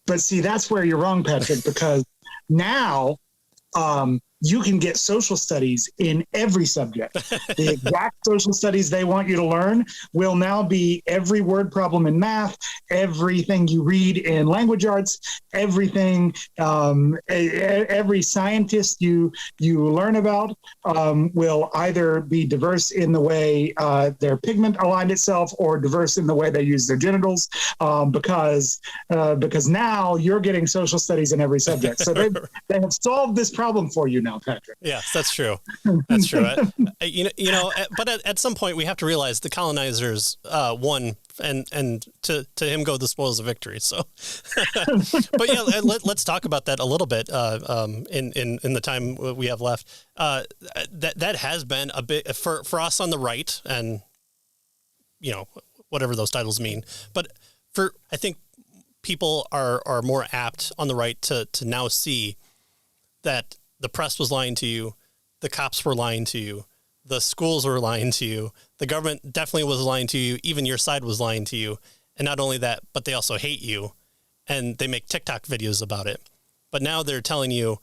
But see, that's where you're wrong, Patrick, because now you can get social studies in every subject. The exact social studies they want you to learn will now be every word problem in math, everything you read in language arts, everything, every scientist you learn about will either be diverse in the way their pigment aligned itself or diverse in the way they use their genitals, because now you're getting social studies in every subject. So they have solved this problem for you now, Patrick. Yes, that's true. That's true. But at some point we have to realize the colonizers won, and to him go the spoils of victory. So, but yeah, let's talk about that a little bit in the time we have left. That has been a bit for us on the right, and whatever those titles mean. But I think people are more apt on the right to now see that the press was lying to you, the cops were lying to you, the schools were lying to you, the government definitely was lying to you, even your side was lying to you. And not only that, but they also hate you, and they make TikTok videos about it. But now they're telling you,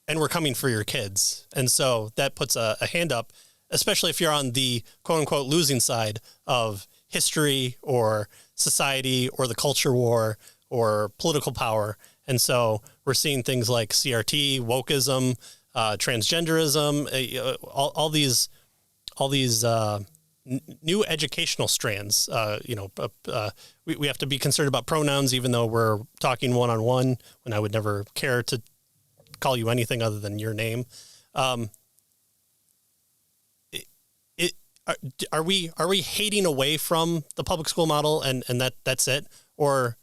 and we're coming for your kids. And so that puts a hand up, especially if you're on the quote unquote losing side of history or society or the culture war or political power. And so we're seeing things like CRT, wokeism, transgenderism, all these new educational strands. We have to be concerned about pronouns, even though we're talking one-on-one, when I would never care to call you anything other than your name. Are we hating away from the public school model and that's it? Or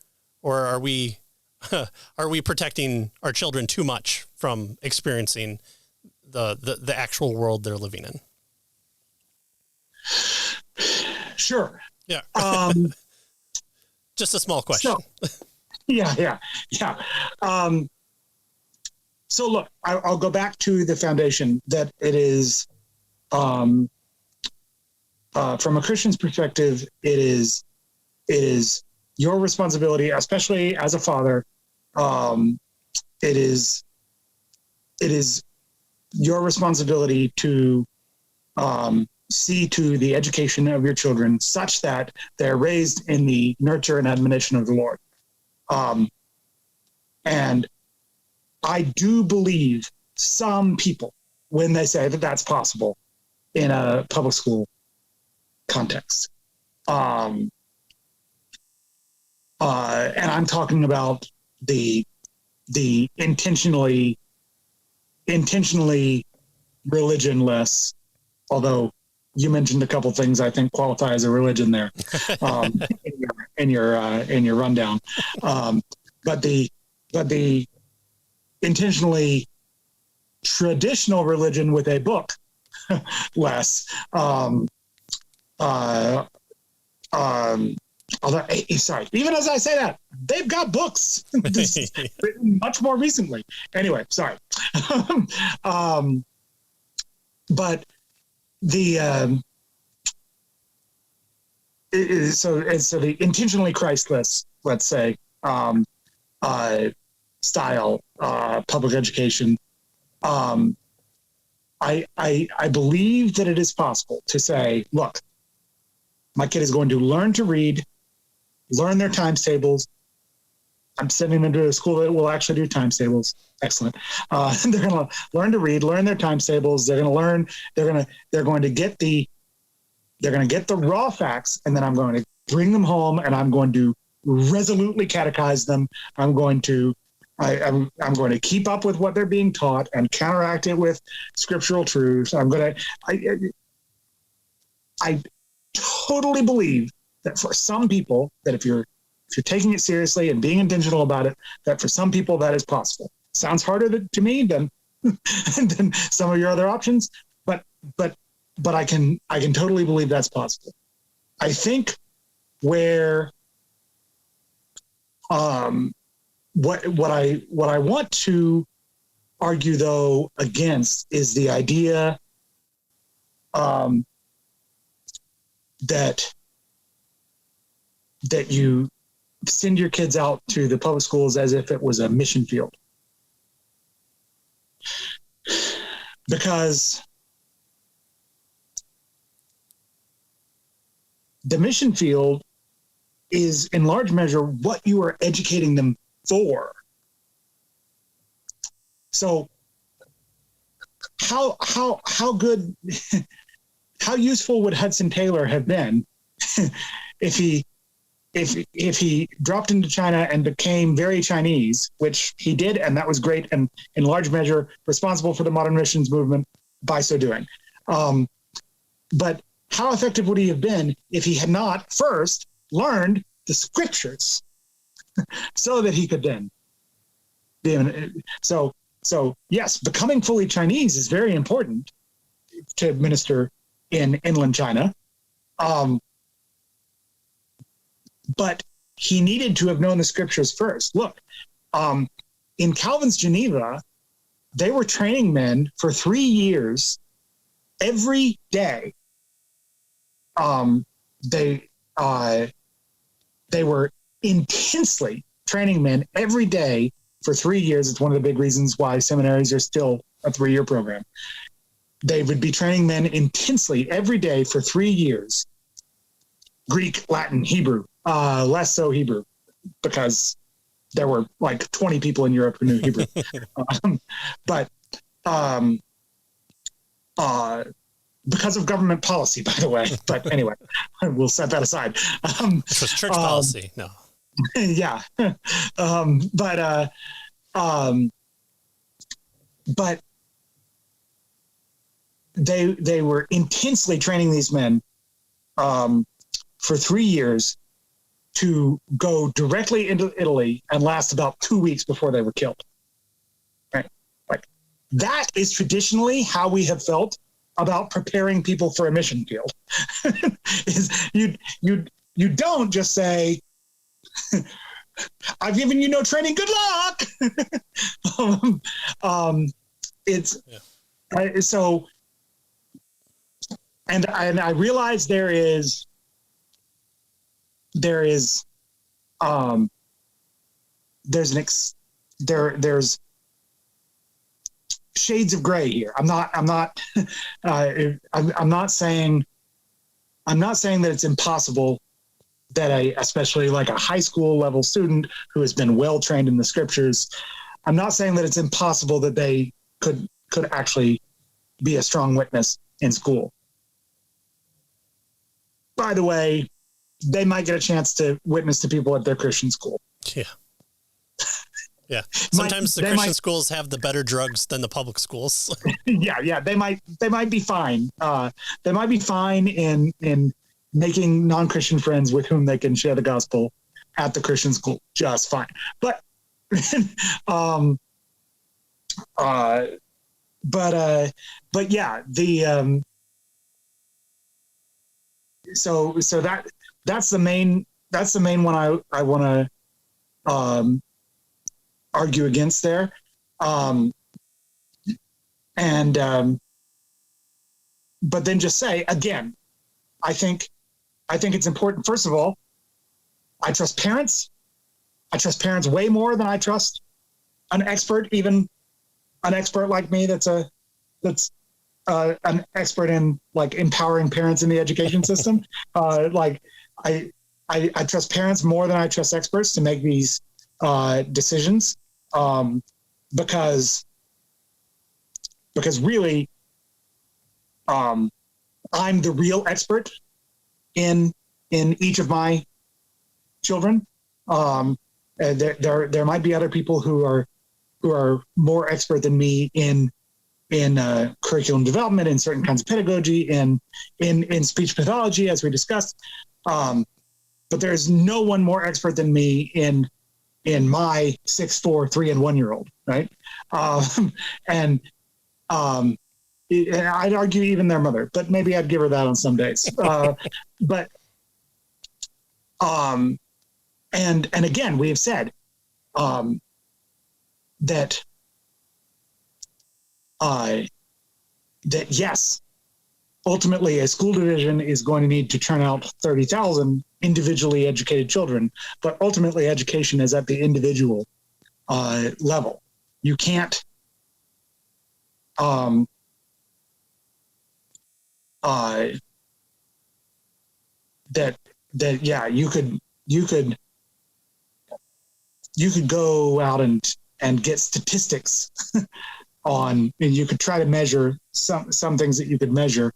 are we protecting our children too much from experiencing the actual world they're living in? Sure. Yeah. Just a small question. Yeah. So look, I'll go back to the foundation that it is, from a Christian's perspective, it is your responsibility, especially as a father. It is your responsibility to see to the education of your children such that they're raised in the nurture and admonition of the Lord. And I do believe some people, when they say that that's possible in a public school context, and I'm talking about the intentionally religionless, although you mentioned a couple things I think qualify as a religion there in your rundown, but the intentionally traditional religion with a book less. Although, sorry, even as I say that, they've got books written much more recently. Anyway, sorry. But the so the intentionally Christless, let's say, style public education. I believe that it is possible to say, look, my kid is going to learn to read, learn their times tables. I'm sending them to a school that will actually do times tables. Excellent. They're going to learn to read, learn their times tables. They're going to learn. They're going to get the raw facts, and then I'm going to bring them home, and I'm going to resolutely catechize them. I'm going to keep up with what they're being taught and counteract it with scriptural truths. I totally believe that for some people, that if you're taking it seriously and being intentional about it, that for some people that is possible. Sounds harder to me than some of your other options, but I can totally believe that's possible. I think where what I want to argue though against is the idea that send your kids out to the public schools as if it was a mission field. Because the mission field is in large measure what you are educating them for. So how good, how useful would Hudson Taylor have been if he dropped into China and became very Chinese, which he did, and that was great, and in large measure responsible for the modern missions movement by so doing. But how effective would he have been if he had not first learned the scriptures so that he could then be so yes, becoming fully Chinese is very important to minister in inland China. But he needed to have known the scriptures first. Look, in Calvin's Geneva, they were training men for 3 years every day. They were intensely training men every day for 3 years. It's one of the big reasons why seminaries are still a 3-year program. They would be training men intensely every day for 3 years. Greek, Latin, Hebrew, less so Hebrew, because there were like 20 people in Europe who knew Hebrew. Because of government policy, by the way. But anyway, we'll set that aside. Which was church policy. No. Yeah. But they were intensely training these men for 3 years to go directly into Italy and last about 2 weeks before they were killed. Right? Like that is traditionally how we have felt about preparing people for a mission field. Is you don't just say, I've given you no training, good luck. So, and I realize there's shades of gray here. I'm not saying that it's impossible that especially like a high school level student who has been well trained in the scriptures, I'm not saying that it's impossible that they could actually be a strong witness in school. By the way, they might get a chance to witness to people at their Christian school. Yeah. Yeah. Sometimes the Christian schools have the better drugs than the public schools. Yeah. They might be fine. They might be fine in making non-Christian friends with whom they can share the gospel at the Christian school. Just fine. But, yeah, so that's the main one I want to argue against there. But then just say again, I think it's important. First of all, I trust parents. I trust parents way more than I trust an expert, even an expert like me that's an expert in like empowering parents in the education system. I trust parents more than I trust experts to make these decisions, because really, I'm the real expert in each of my children. There might be other people who are more expert than me in curriculum development, in certain kinds of pedagogy, in speech pathology, as we discussed. But there's no one more expert than me in my 6'4", 3 and 1 year old, right? And I'd argue even their mother, but maybe I'd give her that on some days. And again, we have said that yes, ultimately a school division is going to need to turn out 30,000 individually educated children, but ultimately education is at the individual level. You can't you could go out and get statistics on, and you could try to measure some things that you could measure.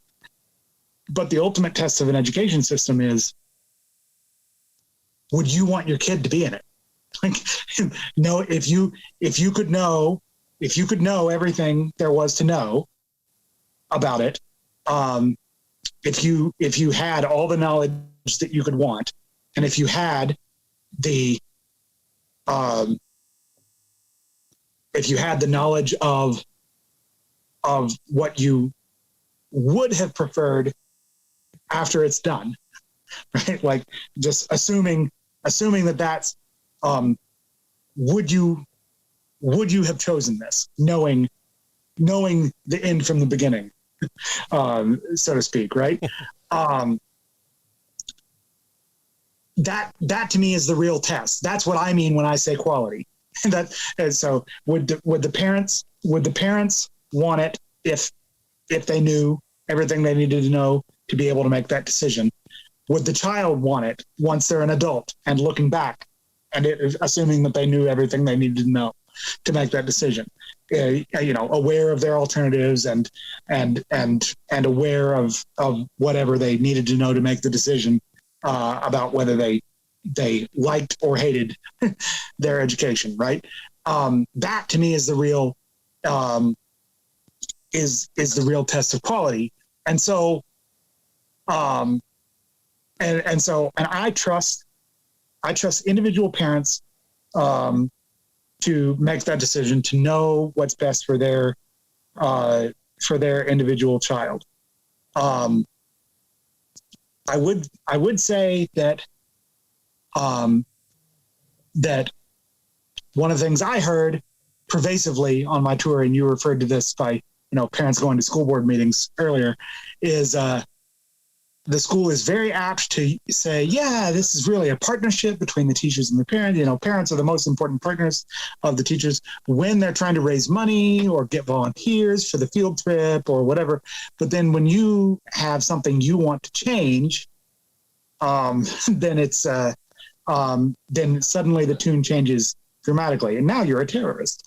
But the ultimate test of an education system is, would you want your kid to be in it? Like, no, if you could know everything there was to know about it, if you had all the knowledge that you could want, and if you had the knowledge of what you would have preferred after it's done, right? Like, just assuming that that's, would you have chosen this, knowing the end from the beginning, so to speak, right? That to me is the real test. That's what I mean when I say quality. And so would the parents want it if they knew everything they needed to know to be able to make that decision? Would the child want it once they're an adult and looking back and assuming that they knew everything they needed to know to make that decision? Aware of their alternatives and aware of whatever they needed to know to make the decision about whether they liked or hated their education, right? That to me is the real is the real test of quality. And so and I trust individual parents to make that decision, to know what's best for their individual child. I would say that that one of the things I heard pervasively on my tour, and you referred to this by parents going to school board meetings earlier, is the school is very apt to say, yeah, this is really a partnership between the teachers and the parents. Parents are the most important partners of the teachers when they're trying to raise money or get volunteers for the field trip or whatever. But then when you have something you want to change, then it's then suddenly the tune changes dramatically, and now you're a terrorist.